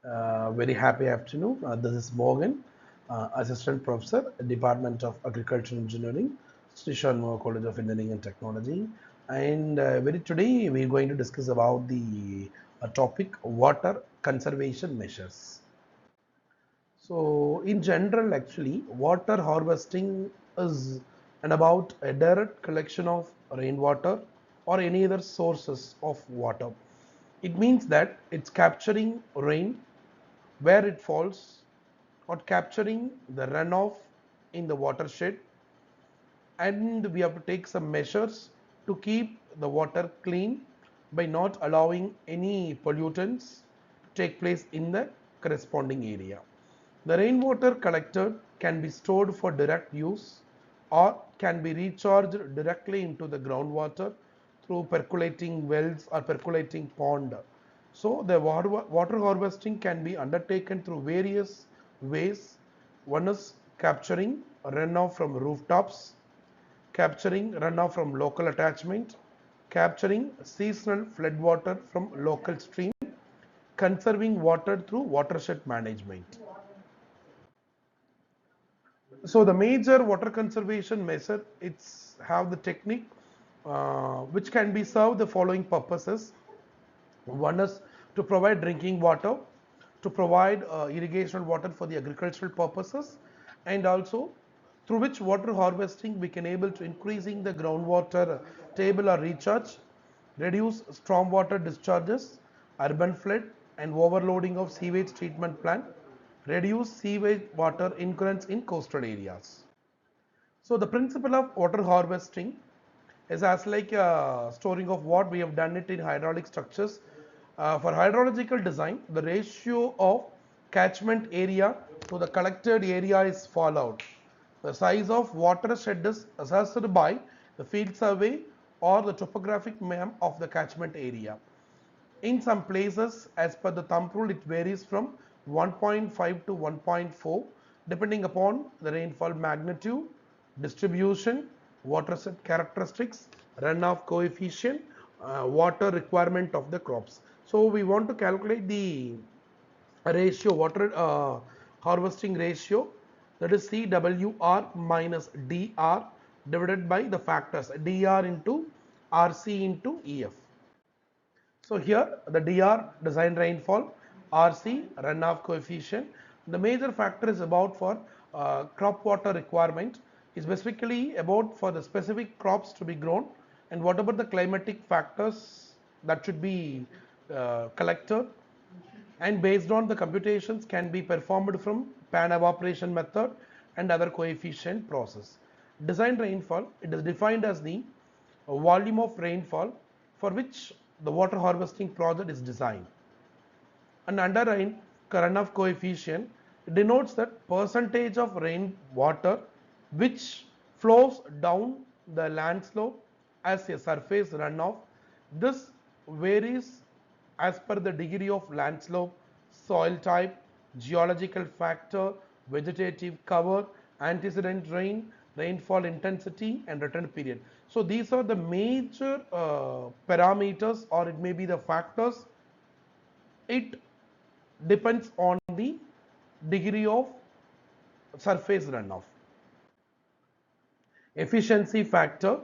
Very happy afternoon. This is Morgan, Assistant Professor, Department of Agricultural Engineering, Sri Sharma College of Engineering and Technology. And very today we're going to discuss about the topic water conservation measures. So, in general, actually, water harvesting is and about a direct collection of rainwater or any other sources of water. It means that it's capturing rain where it falls or capturing the runoff in the watershed, and we have to take some measures to keep the water clean by not allowing any pollutants take place in the corresponding area. The rainwater collected can be stored for direct use or can be recharged directly into the groundwater through percolating wells or percolating pond. So the water harvesting can be undertaken through various ways. One is capturing runoff from rooftops, capturing runoff from local attachment, capturing seasonal floodwater from local stream, conserving water through watershed management. So the major water conservation measure, it's have the technique which can be served the following purposes. One is to provide drinking water, to provide irrigation water for the agricultural purposes, and also through which water harvesting we can able to increasing the groundwater table or recharge, reduce stormwater discharges, urban flood and overloading of sewage treatment plant, reduce sewage water incurrence in coastal areas. So the principle of water harvesting is as like storing of what we have done it in hydraulic structures. For hydrological design, the ratio of catchment area to the collected area is followed. The size of watershed is assessed by the field survey or the topographic map of the catchment area. In some places, as per the thumb rule, it varies from 1.5 to 1.4 depending upon the rainfall magnitude, distribution, watershed characteristics, runoff coefficient, water requirement of the crops. So we want to calculate the ratio, water harvesting ratio, that is CWR minus DR divided by the factors DR into RC into EF. So here the DR design rainfall, RC runoff coefficient. The major factor is about for crop water requirement is basically about for the specific crops to be grown, and whatever the climatic factors that should be collected, and based on the computations can be performed from pan evaporation method and other coefficient process. Design rainfall, it is defined as the volume of rainfall for which the water harvesting project is designed. And under runoff coefficient, it denotes that percentage of rainwater which flows down the land slope as a surface runoff. This varies as per the degree of land slope, soil type, geological factor, vegetative cover, antecedent rain, rainfall intensity and return period. So these are the major parameters, or it may be the factors. It depends on the degree of surface runoff. Efficiency factor,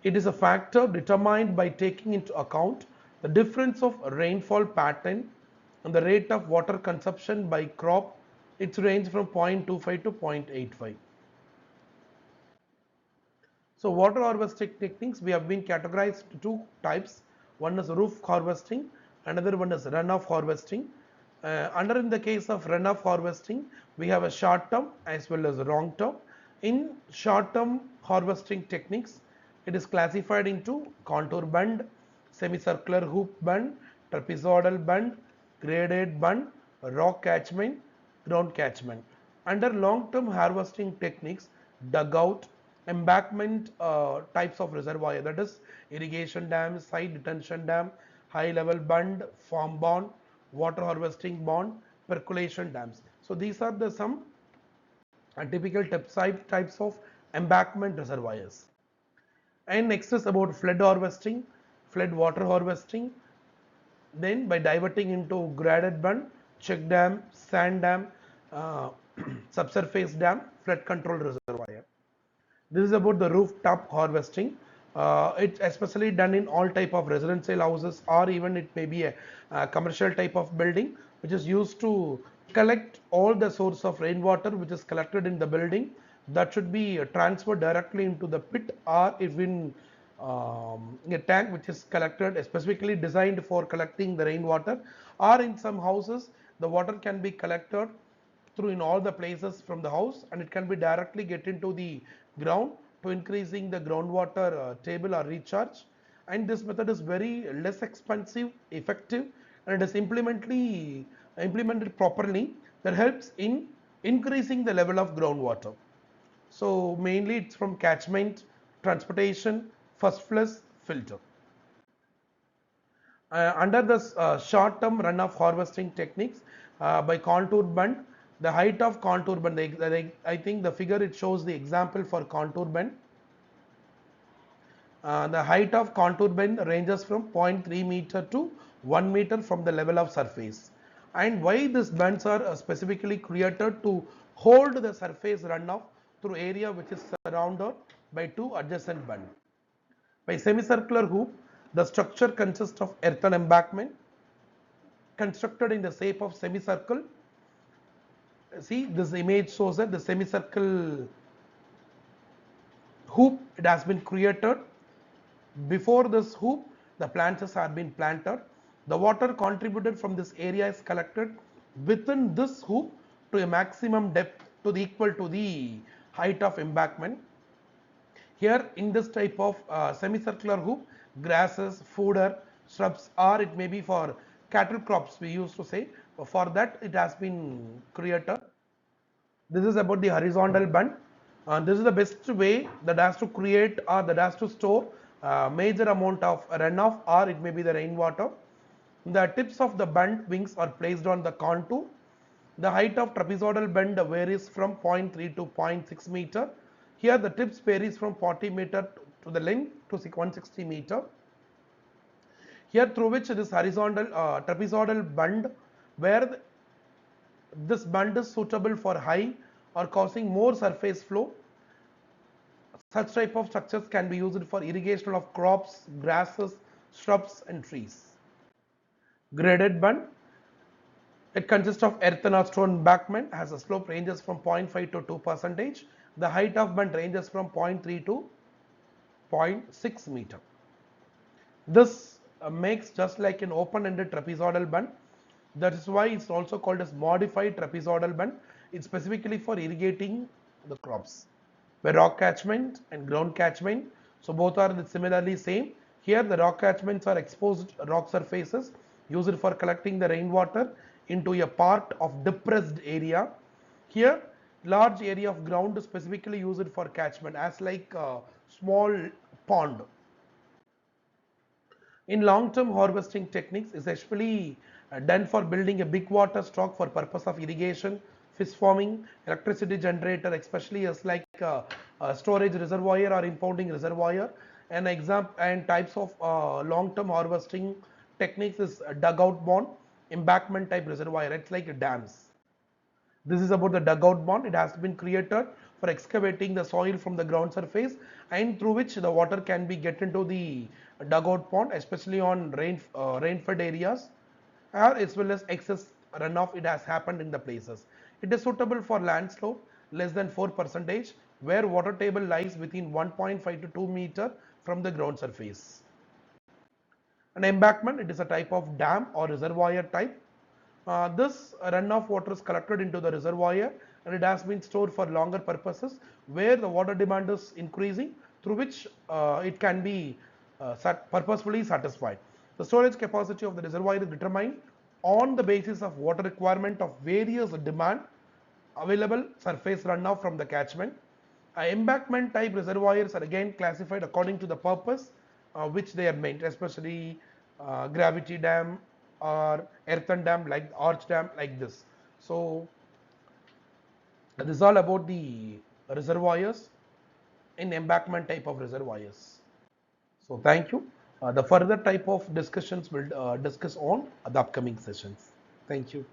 it is a factor determined by taking into account the difference of rainfall pattern and the rate of water consumption by crop. It's range from 0.25 to 0.85. So water harvesting techniques, we have been categorized to two types. One is roof harvesting, another one is runoff harvesting. Under in the case of runoff harvesting, we have a short term as well as a long term. In short term harvesting techniques, it is classified into contour bund, semicircular hoop bund, trapezoidal bund, graded bund, rock catchment, ground catchment. Under long term harvesting techniques, dugout, embankment types of reservoir, that is irrigation dam, side detention dam, high level bund, farm bond, water harvesting bond, percolation dams. So these are the some typical types of embankment reservoirs. And next is about flood harvesting, flood water harvesting. Then by diverting into graded bund, check dam, sand dam, uh, subsurface dam, flood control reservoir. This is about the rooftop harvesting. It's especially done in all type of residential houses, or even it may be a commercial type of building, which is used to collect all the source of rainwater which is collected in the building. That should be transferred directly into the pit, or if in a tank which is collected specifically designed for collecting the rainwater, or in some houses the water can be collected through in all the places from the house, and it can be directly get into the ground to increasing the groundwater table or recharge. And this method is very less expensive, effective, and it is implemented properly, that helps in increasing the level of groundwater. So mainly it's from catchment, transportation, first flush, filter. Under the short-term runoff harvesting techniques, by contour bend, the height of contour bend, I think the figure it shows the example for contour bend. The height of contour bend ranges from 0.3 meter to 1 meter from the level of surface. And why these bends are specifically created to hold the surface runoff through area which is surrounded by two adjacent bends. By semicircular hoop, the structure consists of earthen embankment constructed in the shape of semicircle. See, this image shows that the semicircle hoop, it has been created. Before this hoop, the plants have been planted. The water contributed from this area is collected within this hoop to a maximum depth to the equal to the height of embankment. Here in this type of semicircular hoop, grasses, fodder, shrubs, or it may be for cattle crops, we used to say. For that it has been created. This is about the horizontal bund. This is the best way that has to create or that has to store major amount of runoff, or it may be the rainwater. The tips of the bund wings are placed on the contour. The height of trapezoidal bend varies from 0.3 to 0.6 meter. Here the tips varies from 40 meter to the length to 160 meter. Here through which this horizontal trapezoidal bend, where this bend is suitable for high or causing more surface flow. Such type of structures can be used for irrigation of crops, grasses, shrubs and trees. Graded bend. It consists of earthen or stone embankment, has a slope ranges from 0.5 to 2%. The height of bend ranges from 0.3 to 0.6 meter. This makes just like an open-ended trapezoidal bend. That is why it's also called as modified trapezoidal bend. It's specifically for irrigating the crops. Where rock catchment and ground catchment, so both are similarly same. Here the rock catchments are exposed rock surfaces used for collecting the rainwater into a part of depressed area. Here large area of ground is specifically used for catchment as like a small pond. In long-term harvesting techniques is especially done for building a big water stock for purpose of irrigation, fish farming, electricity generator, especially as like storage reservoir or impounding reservoir. An example and types of long-term harvesting techniques is dugout bond, embankment type reservoir. It's like dams. This is about the dugout bond. It has been created for excavating the soil from the ground surface, and through which the water can be get into the dugout pond, especially on rain-fed areas, or as well as excess runoff it has happened in the places. It is suitable for land slope less than 4%, where water table lies within 1.5 to 2 meter from the ground surface. An embankment, it is a type of dam or reservoir type. This runoff water is collected into the reservoir, and it has been stored for longer purposes where the water demand is increasing, through which it can be purposefully satisfied. The storage capacity of the reservoir is determined on the basis of water requirement of various demand, available surface runoff from the catchment. Embankment type reservoirs are again classified according to the purpose which they are meant, especially gravity dam or earthen dam like arch dam like this. So this is all about the reservoirs in embankment type of reservoirs. So thank you. The further type of discussions will discuss on the upcoming sessions. Thank you.